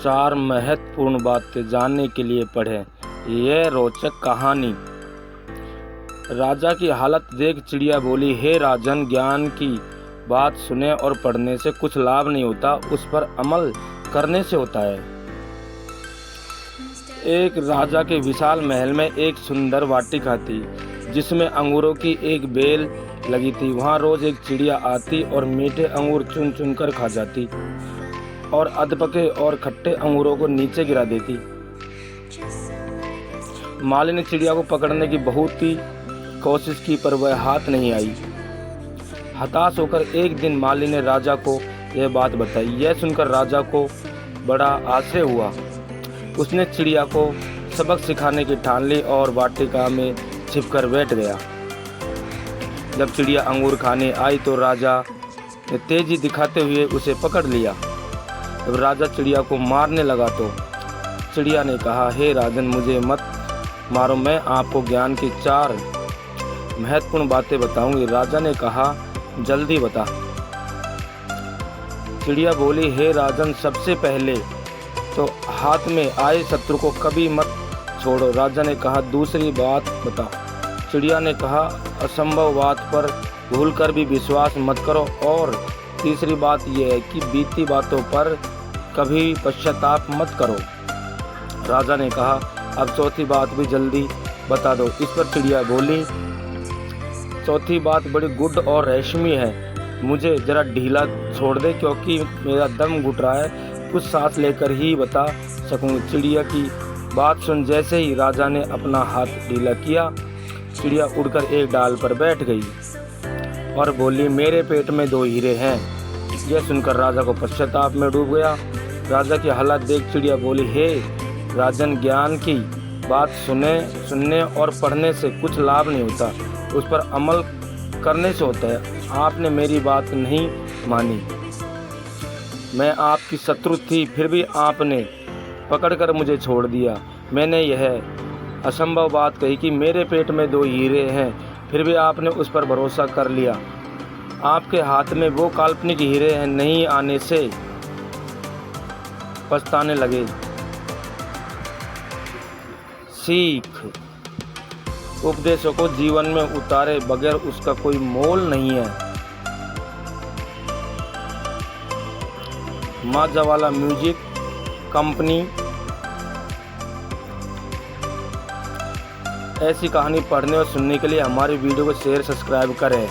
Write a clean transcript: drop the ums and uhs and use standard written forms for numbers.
4 महत्वपूर्ण बातें जानने के लिए पढ़ें यह रोचक कहानी। राजा की हालत देख चिड़िया बोली, हे राजन, ज्ञान की बात सुने और पढ़ने से कुछ लाभ नहीं होता, उस पर अमल करने से होता है। एक राजा के विशाल महल में एक सुंदर वाटिका थी जिसमें अंगूरों की एक बेल लगी थी। वहाँ रोज एक चिड़िया आती और मीठे अंगूर चुन चुन कर खा जाती और अधपके और खट्टे अंगूरों को नीचे गिरा देती। माली ने चिड़िया को पकड़ने की बहुत ही कोशिश की पर वह हाथ नहीं आई। हताश होकर एक दिन माली ने राजा को यह बात बताई। यह सुनकर राजा को बड़ा आश्चर्य हुआ। उसने चिड़िया को सबक सिखाने की ठान ली और वाटिका में छिपकर बैठ गया। जब चिड़िया अंगूर खाने आई तो राजा ने तेजी दिखाते हुए उसे पकड़ लिया। जब राजा चिड़िया को मारने लगा तो चिड़िया ने कहा, हे राजन, मुझे मत मारो, मैं आपको ज्ञान की 4 महत्वपूर्ण बातें बताऊंगी। राजा ने कहा, जल्दी बता। चिड़िया बोली, हे राजन, सबसे पहले तो हाथ में आए शत्रु को कभी मत छोड़ो। राजा ने कहा, दूसरी बात बता। चिड़िया ने कहा, असंभव बात पर भूलकर भी विश्वास मत करो। और तीसरी बात यह है कि बीती बातों पर कभी पश्चाताप मत करो। राजा ने कहा, अब चौथी बात भी जल्दी बता दो। इस पर चिड़िया बोली, चौथी बात बड़ी गुड और रेशमी है, मुझे जरा ढीला छोड़ दे क्योंकि मेरा दम घुट रहा है, कुछ सांस लेकर ही बता सकूंगी। चिड़िया की बात सुन जैसे ही राजा ने अपना हाथ ढीला किया, चिड़िया उड़कर एक डाल पर बैठ गई और बोली, मेरे पेट में 2 हीरे हैं। यह सुनकर राजा को पश्चाताप में डूब गया। राजा की हालत देख चिड़िया बोली, हे राजन, ज्ञान की बात सुनने और पढ़ने से कुछ लाभ नहीं होता, उस पर अमल करने से होता है। आपने मेरी बात नहीं मानी, मैं आपकी शत्रु थी, फिर भी आपने पकड़कर मुझे छोड़ दिया। मैंने यह असंभव बात कही कि मेरे पेट में 2 हीरे हैं, फिर भी आपने उस पर भरोसा कर लिया। आपके हाथ में वो काल्पनिक हीरे हैं, नहीं आने से पछताने लगे। सीख, उपदेशों को जीवन में उतारे बगैर उसका कोई मोल नहीं है। माजावाला म्यूजिक कंपनी। ऐसी कहानी पढ़ने और सुनने के लिए हमारी वीडियो को शेयर सब्सक्राइब करें।